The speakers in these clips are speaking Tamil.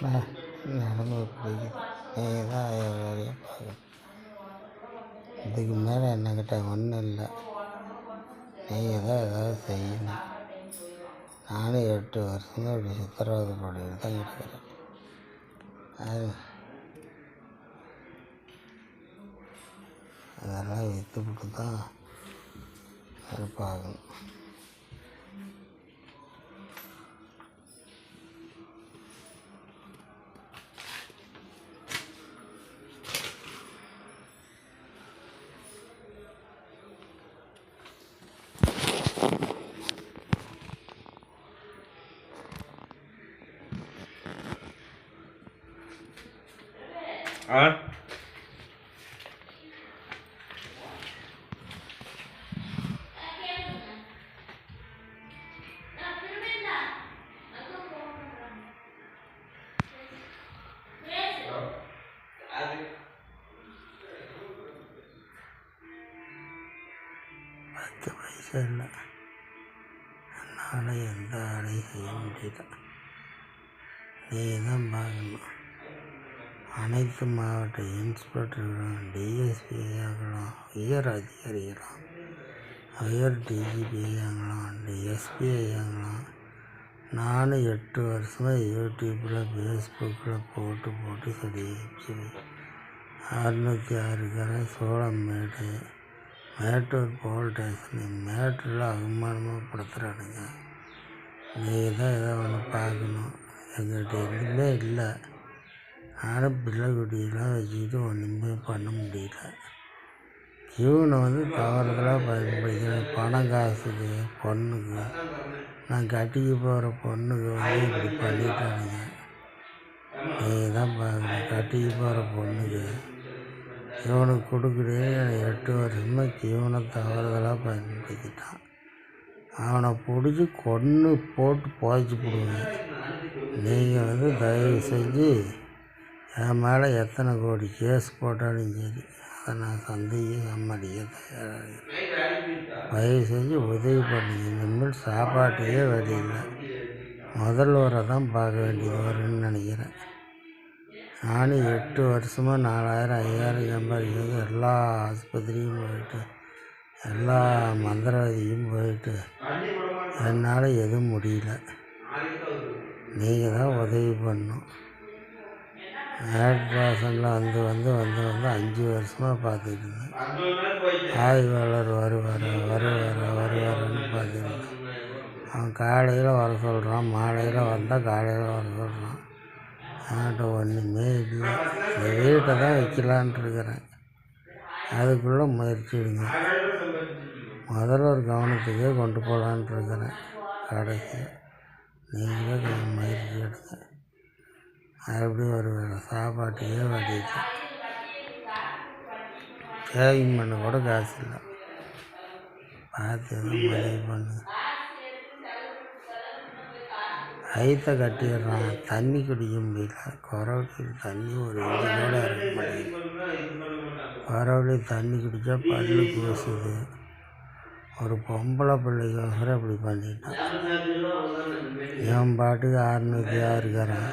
நடந்து பிடிக்குது. நீ தான் வேலையை பார்க்கணும். இதுக்கு மேலே என்கிட்ட ஒன்றும் இல்லை. நீங்கள் தான் ஏதாவது செய்யணும். நானும் 8 வருஷமாக இப்படி சித்திரவதை பண்ணிட்டு தான் இருக்கிறேன். அதெல்லாம் விற்றுவிட்டு தான் பார்க்கணும். பத்து பைசா இல்லை. என்னால் எந்த வேலையும் செய்ய முடியல. நீ தான் பார்க்கணும். அனைத்து மாவட்ட இன்ஸ்பெக்டர்களும், டிஎஸ்பியாகலாம், உயர் அதிகாரிகளும், உயர் டிஜிபியாகலாம், எஸ்பிஐயாகலாம், நானும் 8 வருஷமாக யூடியூப்பில், ஃபேஸ்புக்கில் போட்டு சொல்லிடுச்சு. 606 கரை சோளமேடு, மேட்டூர் போலீஸ் ஸ்டேஷன், மேட்டூரில் அவமானமாக படுத்துகிறானுங்க. நீங்கள் தான் ஏதோ ஒன்று பார்க்கணும். எங்கள்கிட்ட எதுவுமே இல்லை. நானும் பிள்ளைக்குட்டியெல்லாம் வச்சுக்கிட்டு ஒன்றுமே பண்ண முடியல. இவனை தவறுதலாக பயன்படுத்திக்கிறேன். பணம் காசுக்கு, பொண்ணுக்கு, நான் கட்டிக்கு போகிற பொண்ணுக்கு இப்படி பண்ணிட்டானுங்க. நீங்கள் தான் பார்க்கணும். கட்டிக்கு போகிற பொண்ணுக்கு இவனுக்கு கொடுக்குறேன். 8 வருஷமாக இவனை தவறுதலாக பயன்படுத்திட்டான். அவனை பிடிச்சி கொன்று போட்டு புதைச்சி போடுவேன். நீங்கள் தயவு செஞ்சு என் மேலே எத்தனை கோடி கேஸ் போட்டாலும் சரி, அதை நான் சம்மதிக்க தயாராக. தயவு செஞ்சு உதவி பண்ணுங்க. இனிமேல் சாப்பாட்டையே வழி இல்லை. முதல்வரை தான் பார்க்க வேண்டியது வரும்னு நினைக்கிறேன். நானும் 8 வருஷமாக 4000 5000 சம்பாதிக்கிறது. எல்லா ஆஸ்பத்திரியும் போயிட்டு, எல்லா மந்திரவாதியும் போயிட்டு என்னால் எதுவும் முடியல. நீங்கள் தான் உதவி பண்ணணும். ரேஷனில் வந்து 5 வருஷமாக பார்த்துட்டு இருந்தேன். ஆய்வாளர் வருவாருன்னு பார்த்துட்டு இருந்தேன். அவன் காலையில் வர சொல்கிறான், மாலையில் வந்தால் காலையில் வர சொல்கிறான். என்கிட்ட ஒன்றுமே இல்லை. இந்த வீட்டை தான் வைக்கலான்ட்டு இருக்கிறேன். அதுக்குள்ளே முயற்சி எடுங்க. முதல்ல ஒரு கவனத்துக்கே கொண்டு போகலான்ட்டு இருக்கிறேன். கடைசி நீங்களே கொஞ்சம் முயற்சி எடுங்க. அப்படி ஒரு சாப்பாட்டையே வடிட்டு சேவிங் பண்ண கூட காசு இல்லை. பார்த்து எதுவும் உதவி பண்ணுங்க. ஐத்தை கட்டிடுறான். தண்ணி குடிக்க முடியல. குறவழி தண்ணி ஒரு இஞ்சி கூட இறக்க மாட்டேங்குது. குறவழி தண்ணி குடித்தா பல்லு கூசுது. ஒரு பொம்பளை பிள்ளைக்கோசரம் இப்படி பண்ணிட்டான். என் பாட்டுக்கு 606 கரேன்,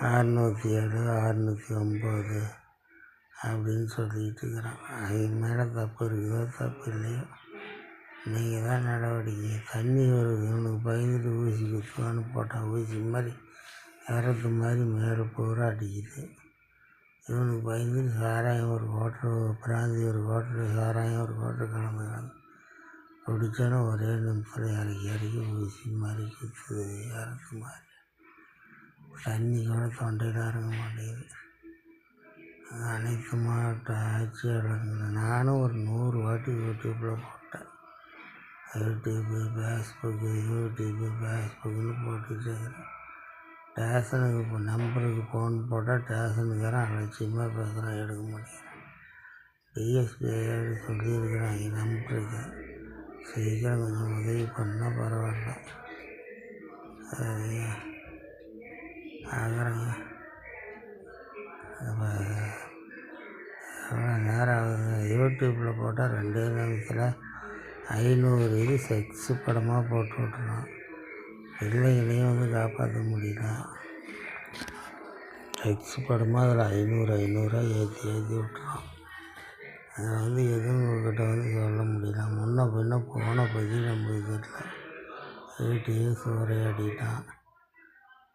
607, 609 அப்படின்னு சொல்லிகிட்டு இருக்கிறான். அவன் மேலே தப்பு இருக்குதோ தப்பு இல்லையோ, நீங்கள் தான் நடவடிக்கை. தண்ணி ஒரு இவனுக்கு பயந்துட்டு ஊசி குத்துவான்னு போட்டான். ஊசி மாதிரி இறத்து மாதிரி மேலே பூரா அடிக்குது. இவனுக்கு பயந்துட்டு சாராயம் ஒரு கோட்டர், பிராந்தி ஒரு கோட்டர், சாராயம் ஒரு கோட்டர் கிளம்புறாங்க. குடித்தானே ஒரே நிமிஷத்தில் இறக்கி ஊசி மாதிரி குத்துது, இறத்து மாதிரி. தண்ணி கூட தொண்டையில் இறங்க மாட்டேங்குது. அனைத்து மாவட்ட ஆட்சியாளர்கள் நானும் ஒரு 100 வாட்டி யூடியூப்பில் போட்டேன். யூடியூப்பு ஃபேஸ்புக்குன்னு போட்டுட்டு இருக்கிறேன். ஸ்டேஷனுக்கு இப்போ நம்பருக்கு ஃபோன் போட்டால் ஸ்டேஷனுக்காரன் அலட்சியமாக பேசுகிறான், எடுக்க முடியல. டிஎஸ்பி சொல்லியிருக்கிறாங்க நம்பருக்கு. சீக்கிரம் கொஞ்சம் உதவி பண்ணால் பரவாயில்ல. ஆகிறேங்க. எவ்வளோ நேரம் ஆகுது? யூடியூப்பில் போட்டால் 2 நிமிஷத்தில் 500 இது செக்ஸு படமாக போட்டு விட்றான். பிள்ளைகளையும் காப்பாற்ற முடியல. டெக்ஸ் போடும்போது அதில் 500 ஏற்றி விட்டுறான். அதில் வந்து எதுவும் உங்கள்கிட்ட வந்து சொல்ல முடியல. முன்ன பின்ன போன பற்றி நம்மளுக்கு தெரியல. வீட்டையே சூறையாடிட்டான்.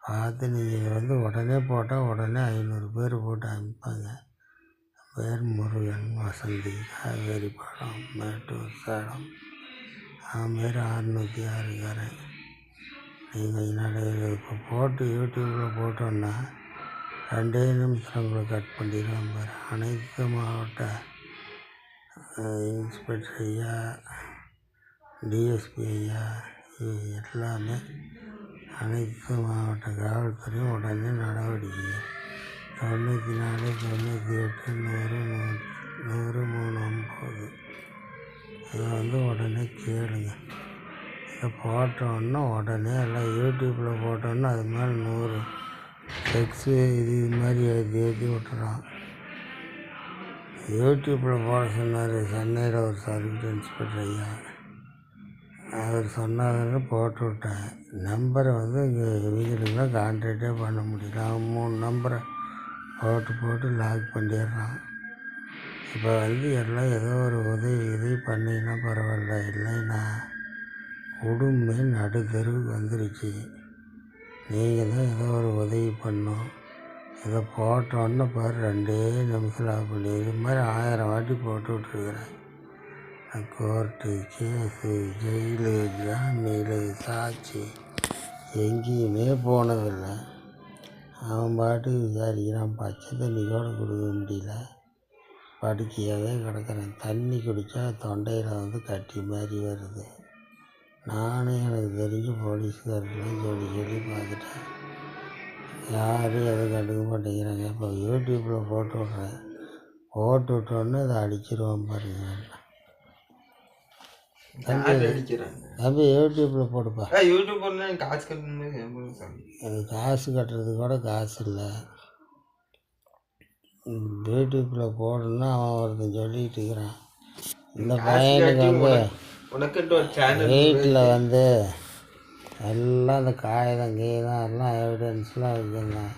பார்த்து நீங்கள் வந்து உடனே போட்டால் உடனே 500 பேர் போட்டு அனுப்பாங்க. பேர் முருகன், வசந்தி, காவேரி பாலம், மேட்டூர், சேலம். அதுமாரி 606 நீங்கள் என்னோட இப்போ போட்டு யூடியூப்பில் போட்டோன்னா 2 நிமிஷம் உங்களை கட் பண்ணிடுவேன் பாரு. அனைத்து மாவட்ட இன்ஸ்பெக்டர் ஐயா, டிஎஸ்பி ஐயா, இது எல்லாமே அனைத்து மாவட்ட காவல்துறையும் உடனே நடவடிக்கை 94 98 100 309 இதை வந்து உடனே கேளுங்க. இதை போட்டோன்னா உடனே எல்லாம் யூடியூப்பில் போட்டோன்னா அது மேலே 100 டெக்ஸு இது மாதிரி ஏற்றி விட்டுறான். யூடியூப்பில் போட சொன்னார் சென்னையில் ஒரு சர்க்கிட் இன்ஸ்பெக்டர் ஐயா. அவர் சொன்னாங்கன்னு போட்டு விட்டேன். நம்பரை வந்து இங்கே இவங்களுக்குலாம் கான்டாக்டே பண்ண முடியல. அவன் 3 நம்பரை போட்டு லாக் பண்ணிடுறான். இப்போ வந்து எல்லாம் ஏதோ ஒரு உதவி பண்ணிங்கன்னா பரவாயில்ல. இல்லைன்னா குடும்பமே நடுத்தெருவுக்கு வந்துருச்சு. நீங்கள் தான் ஏதோ ஒரு உதவி பண்ணணும். இதை போட்டோன்னு பாரு 2 நிமிஷத்தில் ஆஃப் பண்ணி இது மாதிரி 1000 வாட்டி போட்டு விட்ருக்குறேன். கோர்ட்டு, கேஸு, ஜெயிலு, ஜாமீனு, சாட்சி எங்கேயுமே போனதில்லை. அவன் பாட்டுக்கு விசாரிக்கிறான். பச்சை தண்ணி கூட கொடுக்க முடியல. படுக்கையாகவே கிடக்கிறேன். தண்ணி குடித்தா தொண்டையில் வந்து கட்டி மாதிரி வருது. நானும் எனக்கு தெரிஞ்ச போலீஸ்காரெலாம் சொல்லி பார்த்துட்டேன். யாரும் எதுவும் கண்டுக்க மாட்டேங்கிறாங்க. இப்போ யூடியூப்பில் போட்டு விட்றேன். போட்டு விட்டோன்னே அதை அடிச்சிருவான் பாருங்க. தம்பி யூடியூப்பில் போடுப்பா. எனக்கு காசு கட்டுறது கூட காசு இல்லை. யூடியூப்பில் போடணுன்னா அவன் ஒருத்தன் சொல்லிகிட்டு இருக்கிறான். இந்த பையனுக்கு வந்து வீட்டில் வந்து எல்லாம் இந்த காகிதம் எல்லாம் எவிடன்ஸ்லாம் வச்சுருந்தேன்.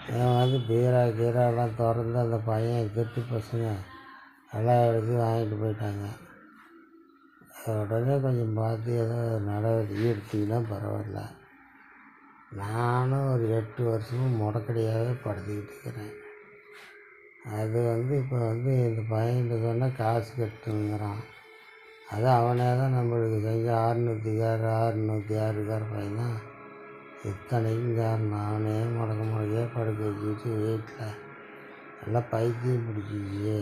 இவன் வந்து கீராலாம் திறந்து அந்த பையன் திருட்டு பசங்க எல்லாம் எடுத்து வாங்கிட்டு போயிட்டாங்க. உடனே கொஞ்சம் பார்த்து ஏதோ நடவடிக்கை எடுத்திங்கன்னா பரவாயில்ல. நானும் ஒரு 8 வருஷமும் முடக்கடியாகவே படுத்திக்கிட்டு இருக்கிறேன். அது வந்து இப்போ வந்து இந்த பையன்கிட்ட சொன்னால் காசு கட்டுங்கிறான். அது அவனே தான் நம்மளுக்கு செஞ்ச 606 பையன் தான் இத்தனைக்கும் காரணம். அவனே முடக்கையே படுக்க வச்சுக்கிட்டு வீட்டில் எல்லாம் பைத்தியம் பிடிச்சிச்சு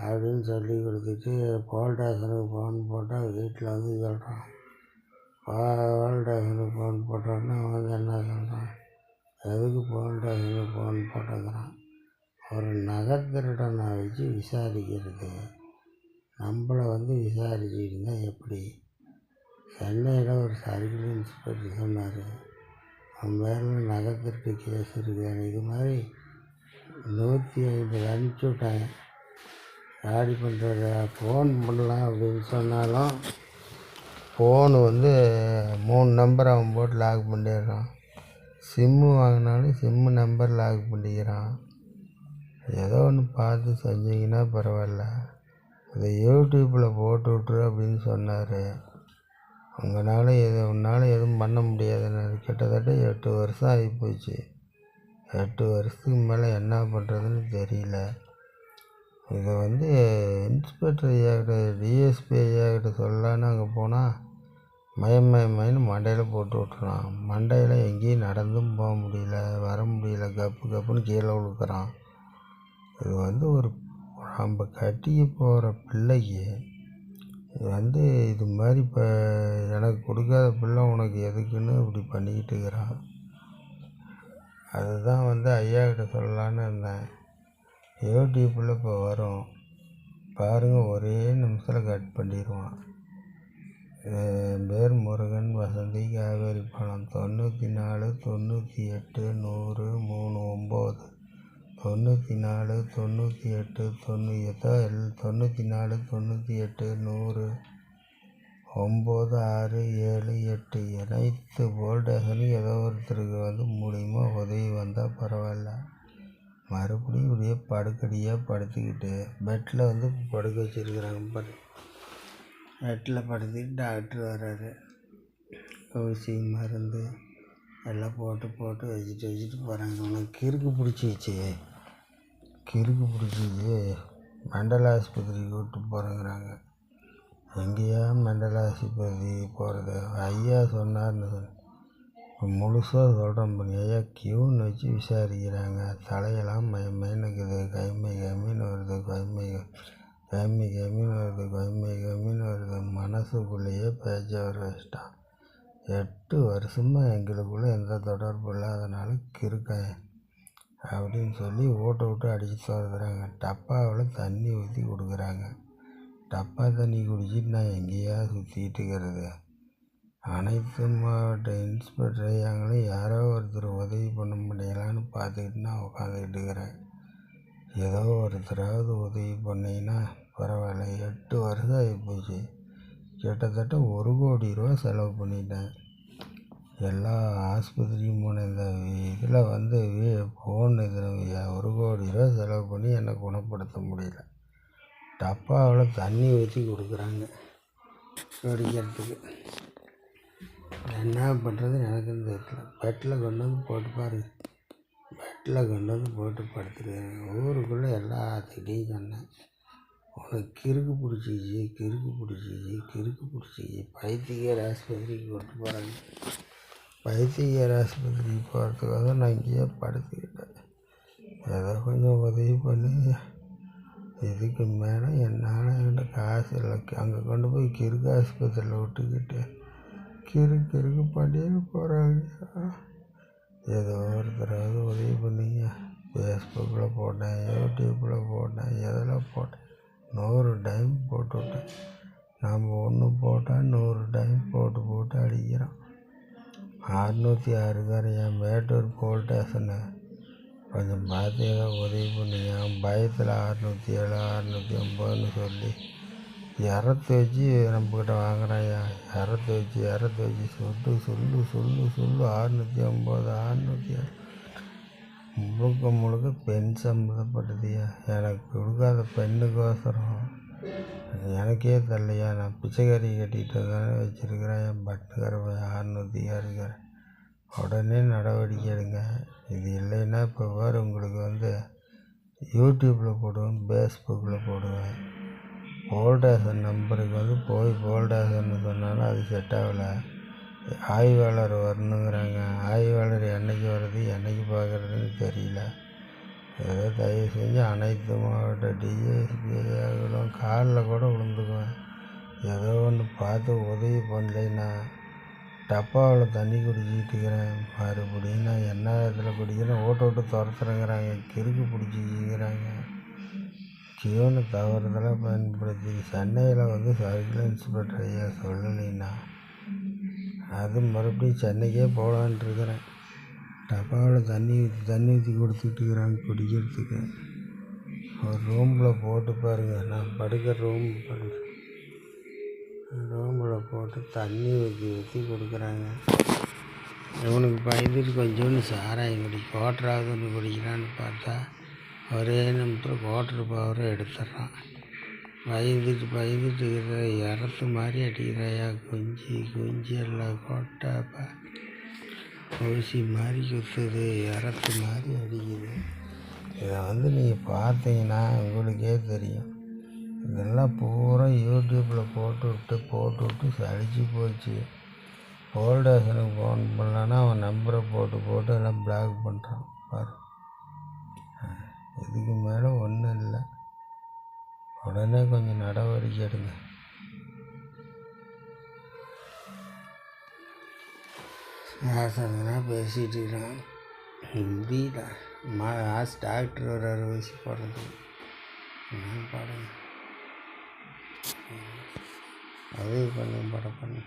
அப்படின்னு சொல்லி கொடுத்துட்டு போலீஸ் ஸ்டேஷனுக்கு ஃபோன் போட்டால் வீட்டில் வந்து சொல்கிறான். போலீஸ் ஸ்டேஷனுக்கு ஃபோன் போட்டோன்னே வந்து என்ன சொல்கிறான், எதுக்கு போலீஸ் ஸ்டேஷனுக்கு ஃபோன் போட்டோங்கிறான். ஒரு நகைத்திருடனை வச்சு விசாரிக்கிறது, நம்மளை வந்து விசாரிச்சுட்டு இருந்தால் எப்படி? சென்னையில் ஒரு சர்க்கிள் இன்ஸ்பெக்டர் சொன்னார், அவன் மேலே நகைத்திருட்டு கேஸ் இருக்குது. இது மாதிரி 150 அனுப்பிச்சி விட்டாங்க. காலி பண்ணுறது ஃபோன் பண்ணலாம் அப்படின்னு சொன்னாலும் ஃபோனு வந்து 3 நம்பர் அவன் போட்டு லாக் பண்ணிடுறான். சிம்மு வாங்கினாலும் சிம்மு நம்பர் லாக் பண்ணிக்கிறான். ஏதோ ஒன்று பார்த்து செஞ்சிங்கன்னா பரவாயில்ல. இதை யூடியூப்பில் போட்டு விட்ரு அப்படின்னு சொன்னார். உங்களால் உன்னால் எதுவும் பண்ண முடியாதுன்னு. கிட்டத்தட்ட 8 வருஷம் ஆகிப்போச்சு. 8 வருஷத்துக்கு மேலே என்ன பண்ணுறதுன்னு தெரியல. இதை வந்து இன்ஸ்பெக்டர் ஐயாக்கிட்ட டிஎஸ்பி ஐயாக்கிட்ட சொல்லலான்னு அங்கே போனால் மயன்னு மண்டையில் போட்டு விட்றான். மண்டையில் எங்கேயும் நடந்தும் போக முடியல, வர முடியல, கப்புன்னு கீழே விழுக்கிறான். இது வந்து ஒரு நம்ம கட்டிக்கு போகிற பிள்ளைக்கு வந்து இது மாதிரி இப்போ எனக்கு கொடுக்காத பிள்ளை உனக்கு எதுக்குன்னு இப்படி பண்ணிக்கிட்டு இருக்கிறான். அதுதான் வந்து ஐயாக்கிட்ட சொல்லலான்னு இருந்தேன். யூடியூப்பில் இப்போ வரும் பாருங்கள், ஒரே நிமிஷத்தில் கட் பண்ணிடுவான். என் பேர் முருகன், வசந்தி, காவேரி பாலம், 94 98 100 39 94 98 94 98 100 9, 6, 7, 8 அனைத்து போலீஸ் ஸ்டேஷனும் ஏதோ ஒருத்தருக்கு மூலியமா உதவி வந்தால் பரவாயில்ல. மறுபடியும் இப்படியே படுக்கடியாக படுத்துக்கிட்டு பெட்டில் படுக்க வச்சுருக்குறாங்க. பெட்டில் படுத்துக்கிட்டு டாக்டர் வர்றாரு. ஊசி மருந்து எல்லாம் போட்டு வச்சுட்டு போகிறாங்க. உனக்கு கிறுக்கு பிடிச்சிச்சு மெண்டல் ஆஸ்பத்திரிக்கு கூப்பிட்டு போகிறேங்கிறாங்க. எங்கேயா மெண்டல் ஆஸ்பத்திரி போகிறது? ஐயா சொன்னார்னு முழுசாக சொல்கிறேன் பண்ணி. ஐயா கியூன்னு வச்சு விசாரிக்கிறாங்க. தலையெல்லாம் மைனுக்குது, கம்மின்னு வருது, கம்மின்னு வருது. மனசுக்குள்ளேயே பேச்ச வர வச்சிட்டான். 8 வருஷமாக எங்களுக்குள்ளே எந்த தொடர்பு இல்லாதனால கிறுக்கேன் அப்படின்னு சொல்லி விட்டு அடித்து துரத்துறாங்க. டப்பாவில் தண்ணி ஊற்றி கொடுக்குறாங்க. டப்பா தண்ணி குடிச்சிட்டு நான் எங்கேயா சுற்றிக்கிட்டு இருக்கிறது? அனைத்து மாவட்ட இன்ஸ்பெக்டர் ஐயாங்களும் யாரோ ஒருத்தர் உதவி பண்ண முடியலான்னு பார்த்துக்கிட்டு நான் உட்காந்துக்கிட்டு இருக்கிறேன். ஏதோ ஒருத்தராவது உதவி பண்ணிங்கன்னா பரவாயில்ல. 8 வருஷம் ஆகிப்போச்சு. கிட்டத்தட்ட 1 கோடி ரூபா செலவு பண்ணிட்டேன். எல்லா ஆஸ்பத்திரியும் போன இந்த இதில் ஃபோன் 1 கோடி ரூபா செலவு பண்ணி என்னை குணப்படுத்த முடியல. டப்பாவில் தண்ணி ஊற்றி கொடுக்குறாங்க குடிக்கிறதுக்கு. என்ன பண்ணுறது எனக்குன்னு தெரியல. பெட்டில் கொண்டு போட்டு பாருங்க. பெட்டில் கொண்டு போட்டு படுத்துருக்காங்க. ஊருக்குள்ளே எல்லாத்துக்கிட்டையும் சொன்னேன், உனக்கு கிறுக்கு பிடிச்சிச்சு. பைத்தியக்கார ஆஸ்பத்திரிக்கு கூப்பிட்டு போகிறாங்க. பைத்தியக்கார ஆஸ்பத்திரிக்கு போகிறதுக்காக நான் இங்கேயே படுத்துக்கிட்டேன். ஏதோ கொஞ்சம் உதவி பண்ணி, இதுக்கு மேலே என்கிட்ட காசு இல்லை. அங்கே கொண்டு போய் கிறுக்கு ஆஸ்பத்திரியில் விட்டுக்கிட்டு கிறுக்கு பண்ணிட்டு போகிறாங்க. ஏதோ ஒருத்தராவது உதவி பண்ணிங்க. ஃபேஸ்புக்கில் போட்டேன், யூடியூப்பில் போட்டேன், எதில் போட்டேன், 100 டைம் போட்டுவிட்டேன். நம்ம ஒன்று போட்டால் 100 டைம் போட்டு அடிக்கிறோம். 606 என் மேட்டூர் போலீஸ் ஸ்டேஷனு கொஞ்சம் பார்த்து ஏதோ உதவி பண்ணிங்க. பயத்தில் 607, 609 சொல்லி இறத்து வச்சு நம்மக்கிட்ட வாங்குறாயா. இறத்து வச்சு சொல்லு 609, 607 முழுக்க பெண் சம்மந்தப்பட்டதுயா. எனக்கு கொடுக்காத பெண்ணுக்கோசரம் எனக்கே தரலையா. நான் பிச்சைக்காரி கட்டிகிட்டு தானே வச்சுருக்கிறேன். என் பட்டுக்கார 606 உடனே நடவடிக்கை எடுங்க. இது இல்லைன்னா இப்போ உங்களுக்கு யூடியூப்பில் போடுவேன், ஃபேஸ்புக்கில் போடுவேன். போல்டேஷன் நம்பருக்கு போய் போல்டேஷன் சொன்னாலும் அது செட் ஆகலை. ஆய்வாளர் வரணுங்கிறாங்க. ஆய்வாளர் என்றைக்கு வர்றது, என்றைக்கு பார்க்குறதுன்னு தெரியல. ஏதோ தயவு செஞ்சு அனைத்து மாவட்ட டிஎஸ்பிகளும் காலில் கூட விழுந்துக்குவேன். ஏதோ ஒன்று பார்த்து உதவி பண்ணலைன்னா டப்பாவில் தண்ணி குடிச்சிக்கிட்டு இருக்கிறேன். மறுபடியும் நான் என்ன இடத்துல குடிக்கிறேன், விட்டு துரத்துறேங்கிறாங்க. கிறுக்கு பிடிச்சிக்கிறாங்க. கியூனை தவறுதலாக பயன்படுத்தி சென்னையில் சர்க்கிள் இன்ஸ்பெக்டர் ஐயா சொல்லலைன்னா அது மறுபடியும் சென்னைக்கே போகலான்ட்டு இருக்கிறேன். டப்பாவில் தண்ணி ஊற்றி கொடுத்துட்டு இருக்கிறாங்க குடிக்கிறதுக்கு. ஒரு ரூமில் போட்டு பாருங்கள். நான் படுக்கிற ரூமில் போட்டு தண்ணி ஊற்றி கொடுக்குறாங்க. இவனுக்கு பயந்துட்டு கொஞ்சோண்டு சாராயம் குவாட்டராவது ஒன்று குடிக்கிறான்னு பார்த்தா ஒரே நிமிஷத்தில் குவாட்டர் பவரை எடுத்துட்றான். பயந்துட்டு இறத்து மாதிரி அடிக்கிறாயா. குஞ்சு எல்லாம் கொட்டாப்பா ஊசி மாதிரி குத்துது, இறத்து மாதிரி அடிக்குது. இதை நீங்கள் பார்த்தீங்கன்னா உங்களுக்கே தெரியும். இதெல்லாம் பூரா யூடியூப்பில் போட்டு சளிச்சு போச்சு. போலீஸ் ஸ்டேஷனுக்கு ஃபோன் பண்ணலான்னா அவன் நம்பரை போட்டு எல்லாம் பிளாக் பண்ணுறான் பாரு. இதுக்கு மேலே ஒன்றும் இல்லை. உடனே கொஞ்சம் நடவடிக்கை எடுங்க. பேசிகிட்டு இருக்கிறான். முடியல. டாக்டர் ஒரு ஊசி போடுறது பாடுங்க. அது பண்ணு.